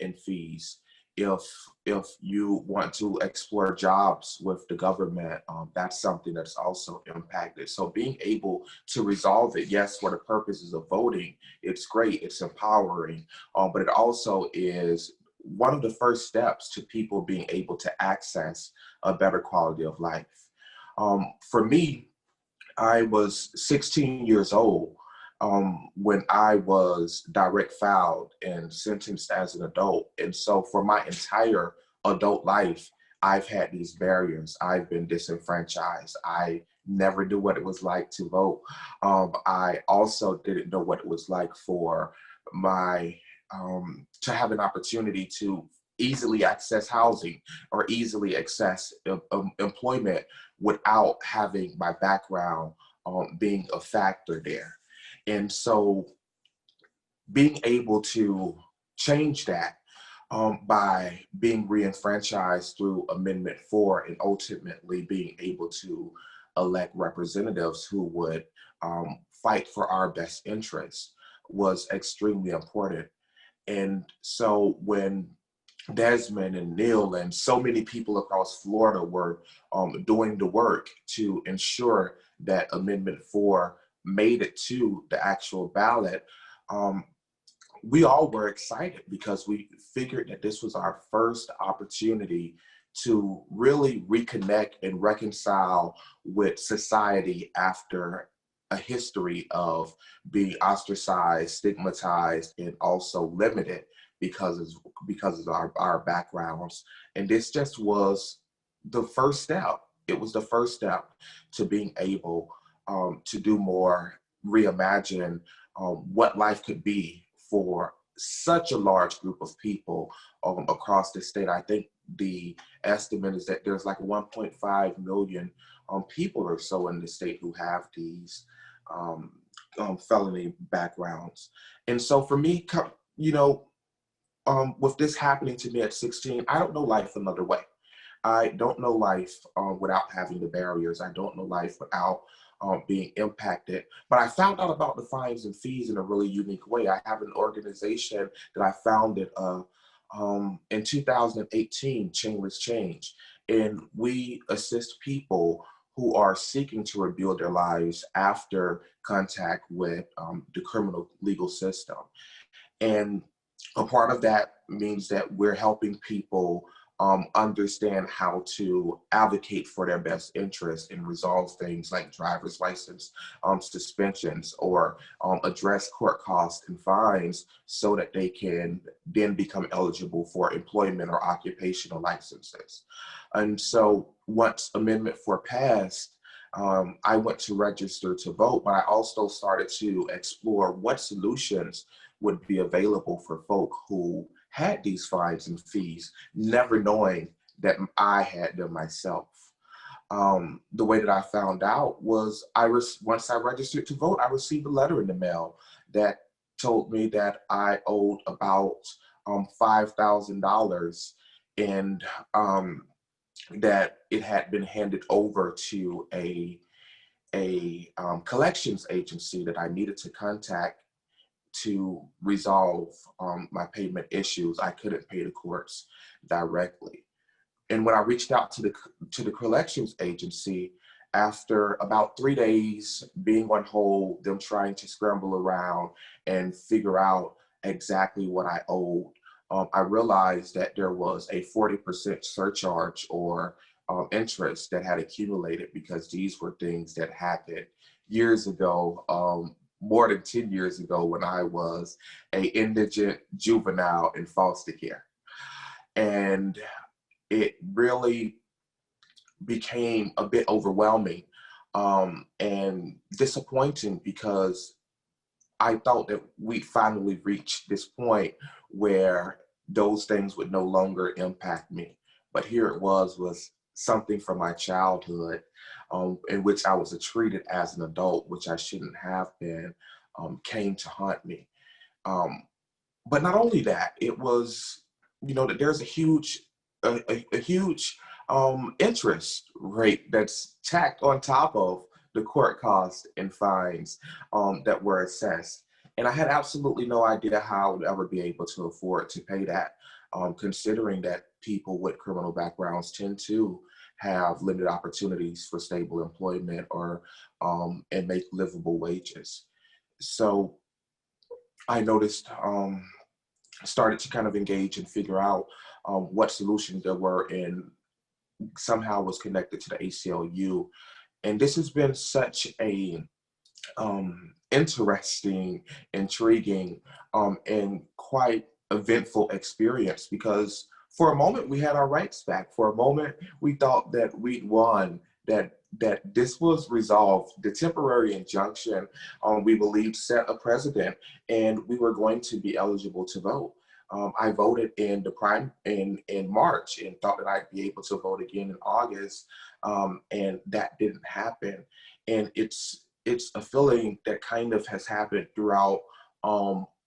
and fees. If you want to explore jobs with the government, that's something that's also impacted. So being able to resolve it, yes, for the purposes of voting, it's great, it's empowering, but it also is one of the first steps to people being able to access a better quality of life. For me, I was 16 years old when I was direct filed and sentenced as an adult. And so for my entire adult life, I've had these barriers. I've been disenfranchised. I never knew what it was like to vote. I also didn't know what it was like for my, to have an opportunity to easily access housing or easily access employment without having my background being a factor there. And so being able to change that by being re-enfranchised through Amendment 4 and ultimately being able to elect representatives who would fight for our best interests was extremely important. And so when Desmond and Neel and so many people across Florida were doing the work to ensure that Amendment 4 made it to the actual ballot, we all were excited because we figured that this was our first opportunity to really reconnect and reconcile with society after a history of being ostracized, stigmatized, and also limited because of our backgrounds. And this just was the first step. It was the first step to being able to do more, reimagine what life could be for such a large group of people across the state. I think the estimate is that there's like 1.5 million people or so in the state who have these felony backgrounds. And so for me, you know, with this happening to me at 16, I don't know life another way. I don't know life without having the barriers. I don't know life without being impacted. But I found out about the fines and fees in a really unique way. I have an organization that I founded in 2018, Chainless Change. And we assist people who are seeking to rebuild their lives after contact with the criminal legal system. And a part of that means that we're helping people understand how to advocate for their best interest and resolve things like driver's license suspensions, or address court costs and fines so that they can then become eligible for employment or occupational licenses. And so once Amendment 4 passed, I went to register to vote, but I also started to explore what solutions would be available for folk who had these fines and fees, never knowing that I had them myself. The way that I found out was once I registered to vote, I received a letter in the mail that told me that I owed about $5,000, and that it had been handed over to a collections agency that I needed to contact to resolve my payment issues. I couldn't pay the courts directly. And when I reached out to the collections agency, after about 3 days being on hold, them trying to scramble around and figure out exactly what I owed, I realized that there was a 40% surcharge or interest that had accumulated, because these were things that happened years ago, more than 10 years ago, when I was an indigent juvenile in foster care. And it really became a bit overwhelming and disappointing, because I thought that we'd finally reached this point where those things would no longer impact me. But here it was something from my childhood, in which I was treated as an adult, which I shouldn't have been, came to haunt me. But not only that, it was, that there's a huge interest rate that's tacked on top of the court costs and fines that were assessed. And I had absolutely no idea how I would ever be able to afford to pay that, considering that people with criminal backgrounds tend to have limited opportunities for stable employment or and make livable wages. So I noticed, started to kind of engage and figure out what solutions there were, and somehow was connected to the ACLU. And this has been such a interesting, intriguing, and quite eventful experience, because for a moment we had our rights back. For a moment we thought that we'd won, that this was resolved. The temporary injunction, we believed, set a precedent, and we were going to be eligible to vote. I voted in March and thought that I'd be able to vote again in August, and that didn't happen. And it's a feeling that kind of has happened throughout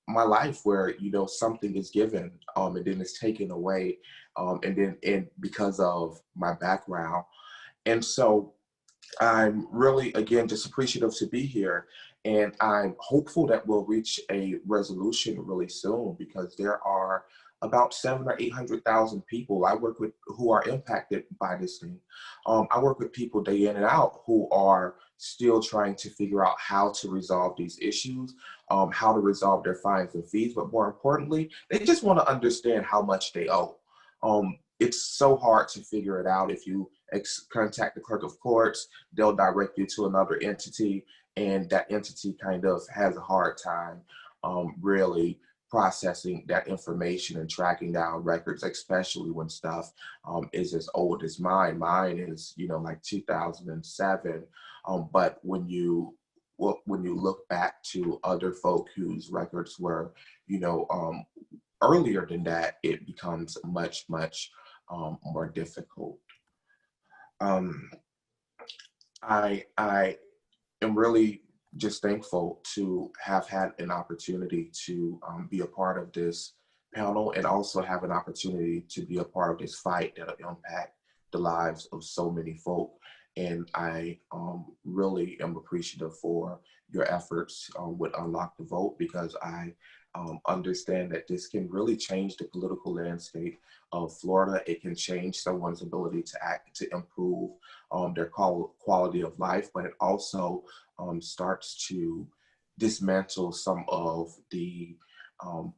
my life, where something is given and then it's taken away, and because of my background. And so I'm really, again, just appreciative to be here. And I'm hopeful that we'll reach a resolution really soon, because there are about 700,000 or 800,000 people I work with who are impacted by this thing. I work with people day in and out who are still trying to figure out how to resolve these issues, how to resolve their fines and fees, but more importantly, they just want to understand how much they owe. It's so hard to figure it out. If you contact the clerk of courts, they'll direct you to another entity, and that entity kind of has a hard time really processing that information and tracking down records, especially when stuff is as old as mine. Mine is, like 2007. But when you look back to other folk whose records were, earlier than that, it becomes much, much more difficult. I am really just thankful to have had an opportunity to be a part of this panel, and also have an opportunity to be a part of this fight that'll impact the lives of so many folk. And I really am appreciative for your efforts with Unlock the Vote, because I understand that this can really change the political landscape of Florida. It can change someone's ability to improve their quality of life, but it also starts to dismantle some of the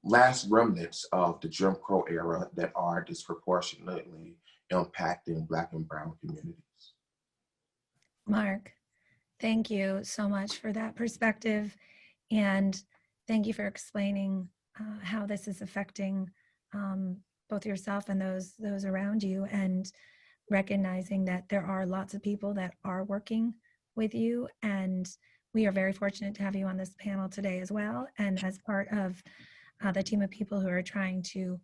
last remnants of the Jim Crow era that are disproportionately impacting Black and Brown communities. Marq, thank you so much for that perspective, and thank you for explaining how this is affecting both yourself and those around you, and recognizing that there are lots of people that are working with you, and we are very fortunate to have you on this panel today as well, and as part of the team of people who are trying to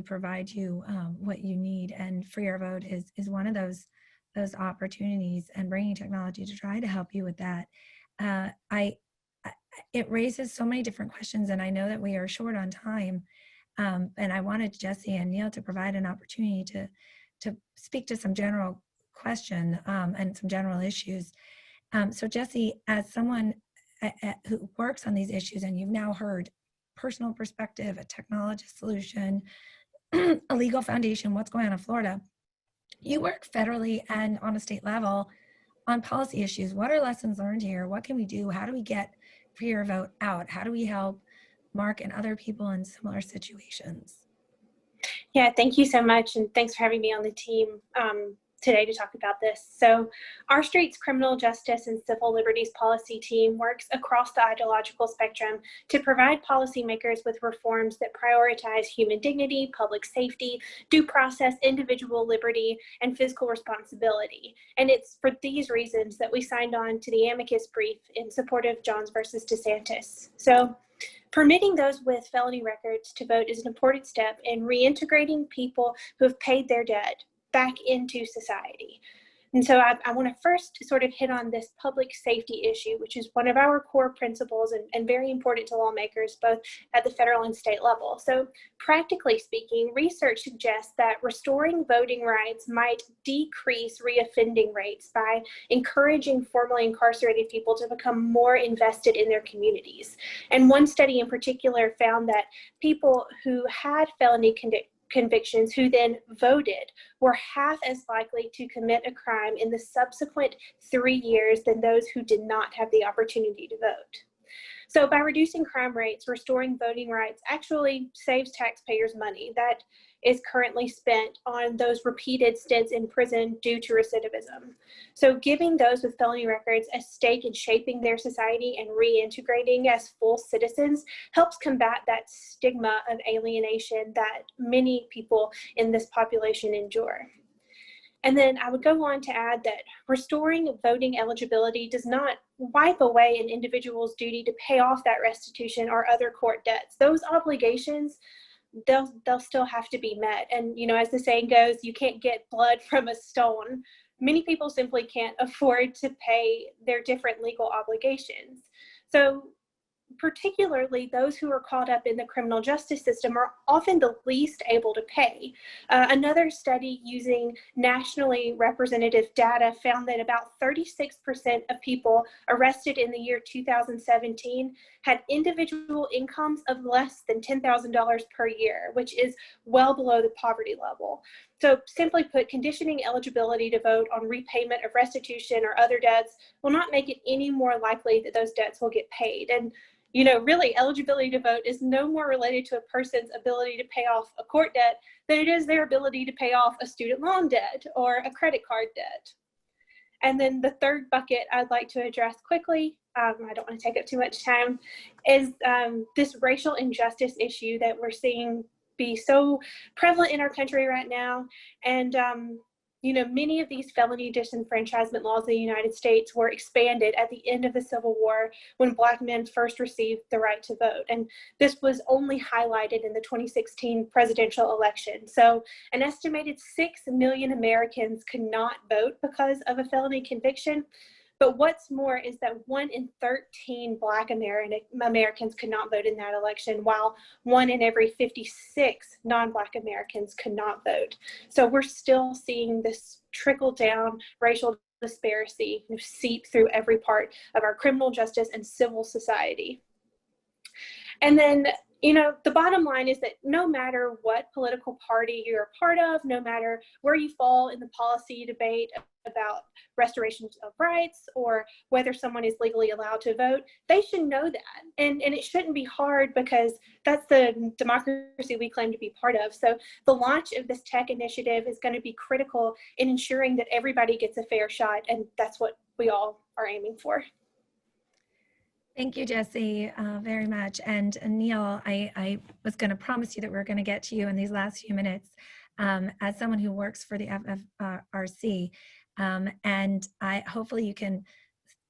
provide you what you need. And Free Our Vote is one of those opportunities, and bringing technology to try to help you with that. It raises so many different questions, and I know that we are short on time, and I wanted Jesse and Neel to provide an opportunity to speak to some general question and some general issues. So Jesse, as someone who works on these issues, and you've now heard personal perspective, a technologist solution, a legal foundation, what's going on in Florida, you work federally and on a state level on policy issues. What are lessons learned here? What can we do? How do we get Free Our Vote out? How do we help Marq and other people in similar situations? Yeah, thank you so much, and thanks for having me on the team today to talk about this. So our state's criminal justice and civil liberties policy team works across the ideological spectrum to provide policymakers with reforms that prioritize human dignity, public safety, due process, individual liberty, and fiscal responsibility. And it's for these reasons that we signed on to the amicus brief in support of Johns versus DeSantis. So permitting those with felony records to vote is an important step in reintegrating people who have paid their debt back into society. And so I want to first sort of hit on this public safety issue, which is one of our core principles and very important to lawmakers, both at the federal and state level. So practically speaking, research suggests that restoring voting rights might decrease reoffending rates by encouraging formerly incarcerated people to become more invested in their communities. And one study in particular found that people who had felony convictions who then voted were half as likely to commit a crime in the subsequent 3 years than those who did not have the opportunity to vote. So by reducing crime rates, restoring voting rights actually saves taxpayers money that is currently spent on those repeated stints in prison due to recidivism. So giving those with felony records a stake in shaping their society and reintegrating as full citizens helps combat that stigma of alienation that many people in this population endure. And then I would go on to add that restoring voting eligibility does not wipe away an individual's duty to pay off that restitution or other court debts. Those obligations, they'll still have to be met. And, you know, as the saying goes, you can't get blood from a stone. Many people simply can't afford to pay their different legal obligations. So particularly those who are caught up in the criminal justice system are often the least able to pay. Another study using nationally representative data found that about 36% of people arrested in the year 2017 had individual incomes of less than $10,000 per year, which is well below the poverty level. So simply put, conditioning eligibility to vote on repayment of restitution or other debts will not make it any more likely that those debts will get paid. And you know, really, eligibility to vote is no more related to a person's ability to pay off a court debt than it is their ability to pay off a student loan debt or a credit card debt. And then the third bucket I'd like to address quickly, I don't want to take up too much time, is this racial injustice issue that we're seeing be so prevalent in our country right now. And you know, many of these felony disenfranchisement laws in the United States were expanded at the end of the Civil War when Black men first received the right to vote. And this was only highlighted in the 2016 presidential election. So an estimated 6 million Americans could not vote because of a felony conviction. But what's more is that 1 in 13 Black Americans could not vote in that election, while 1 in every 56 non-Black Americans could not vote. So we're still seeing this trickle-down racial disparity seep through every part of our criminal justice and civil society. And then you know, the bottom line is that no matter what political party you're a part of, no matter where you fall in the policy debate about restoration of rights or whether someone is legally allowed to vote, they should know that. And it shouldn't be hard, because that's the democracy we claim to be part of. So the launch of this tech initiative is going to be critical in ensuring that everybody gets a fair shot, and that's what we all are aiming for. Thank you, Jesse, very much. And Neel, I was going to promise you that we're going to get to you in these last few minutes as someone who works for the FFRC. And hopefully you can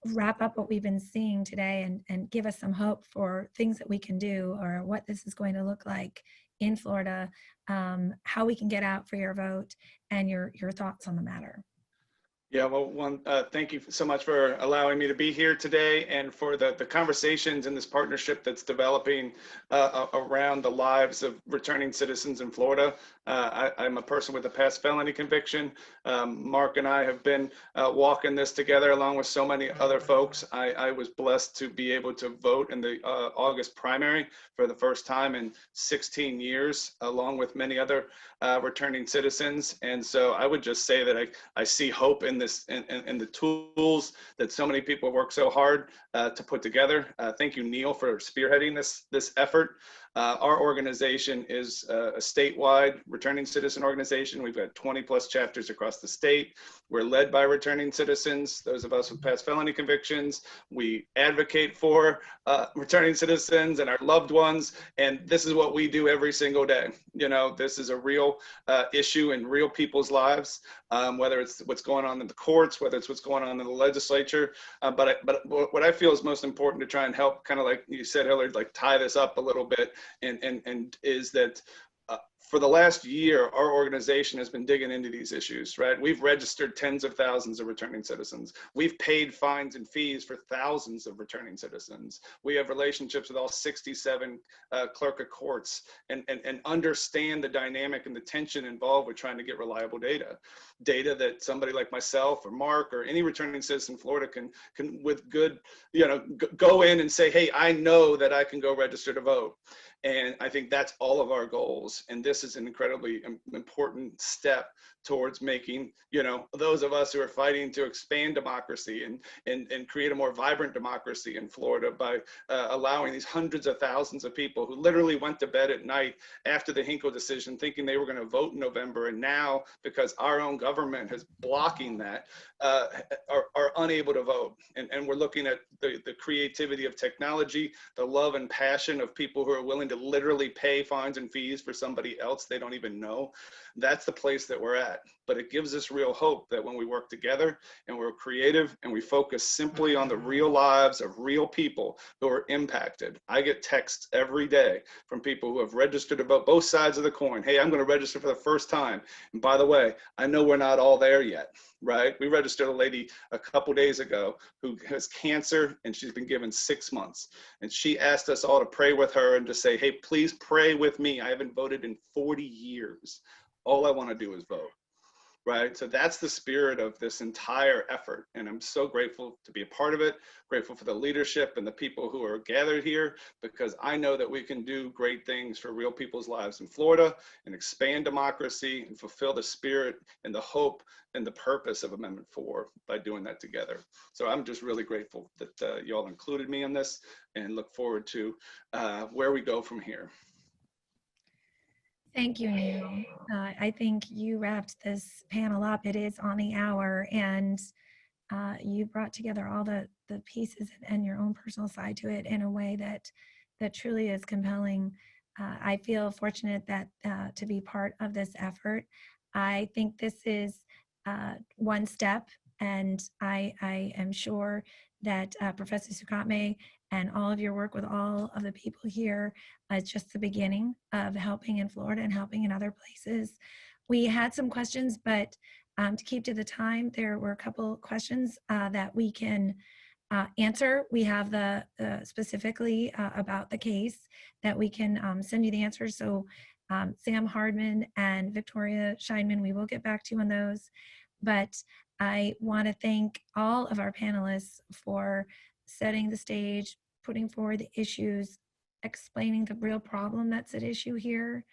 wrap up what we've been seeing today and give us some hope for things that we can do, or what this is going to look like in Florida, how we can get out for your vote, and your thoughts on the matter. Yeah, well, thank you so much for allowing me to be here today, and for the conversations and this partnership that's developing around the lives of returning citizens in Florida. I'm a person with a past felony conviction. Marq and I have been walking this together along with so many other folks. I was blessed to be able to vote in the August primary for the first time in 16 years, along with many other returning citizens. And so I would just say that I see hope in this, in the tools that so many people work so hard to put together. Thank you, Neel, for spearheading this effort. Our organization is a statewide returning citizen organization. We've got 20+ chapters across the state. We're led by returning citizens, those of us with past felony convictions. We advocate for returning citizens and our loved ones, and this is what we do every single day. You know, this is a real issue in real people's lives, whether it's what's going on in the courts, whether it's what's going on in the legislature. But what I feel is most important to try and help, kind of like you said, Hillary, like tie this up a little bit, and is that for the last year, our organization has been digging into these issues, right? We've registered tens of thousands of returning citizens. We've paid fines and fees for thousands of returning citizens. We have relationships with all 67 clerk of courts, and understand the dynamic and the tension involved with trying to get reliable data that somebody like myself or Marq or any returning citizen in Florida can with good, you know, go in and say, hey, I know that I can go register to vote. And I think that's all of our goals. And this is an incredibly important step towards making, you know, those of us who are fighting to expand democracy and create a more vibrant democracy in Florida by allowing these hundreds of thousands of people who literally went to bed at night after the Hinkle decision thinking they were going to vote in November, and now, because our own government is blocking that, are unable to vote. And we're looking at the creativity of technology, the love and passion of people who are willing to literally pay fines and fees for somebody else they don't even know. That's the place that we're at. But it gives us real hope that when we work together and we're creative and we focus simply on the real lives of real people who are impacted. I get texts every day from people who have registered to vote, both sides of the coin. Hey, I'm going to register for the first time. And by the way, I know we're not all there yet, right? We registered a lady a couple days ago who has cancer, and she's been given 6 months. And she asked us all to pray with her and to say, hey, please pray with me. I haven't voted in 40 years. All I want to do is vote. Right? So that's the spirit of this entire effort. And I'm so grateful to be a part of it, grateful for the leadership and the people who are gathered here, because I know that we can do great things for real people's lives in Florida and expand democracy and fulfill the spirit and the hope and the purpose of Amendment 4 by doing that together. So I'm just really grateful that you all included me in this, and look forward to where we go from here. Thank you, Neel. I think you wrapped this panel up. It is on the hour, and you brought together all the pieces and your own personal side to it in a way that truly is compelling. I feel fortunate that to be part of this effort. I think this is one step, and I am sure that Professor Sukhatme and all of your work with all of the people here is just the beginning of helping in Florida and helping in other places. We had some questions, but to keep to the time, there were a couple questions that we can answer. We have the specifically about the case that we can send you the answers. So Sam Hardman and Victoria Scheinman, we will get back to you on those. But I want to thank all of our panelists for setting the stage, putting forward the issues, explaining the real problem that's at issue here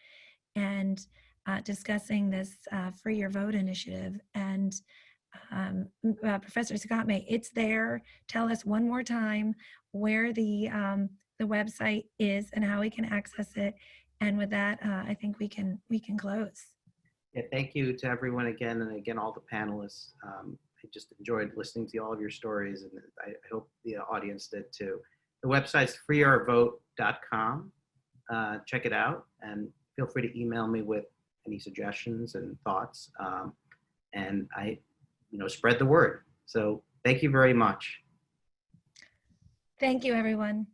and discussing this Free Your Vote initiative. And Professor Sukhatme, it's there. Tell us one more time where the website is and how we can access it. And with that, I think we can close. Yeah, thank you to everyone again, and again, all the panelists. I just enjoyed listening to all of your stories, and I hope the audience did too. The website's freeourvote.com. Check it out, and feel free to email me with any suggestions and thoughts. And spread the word. So thank you very much. Thank you, everyone.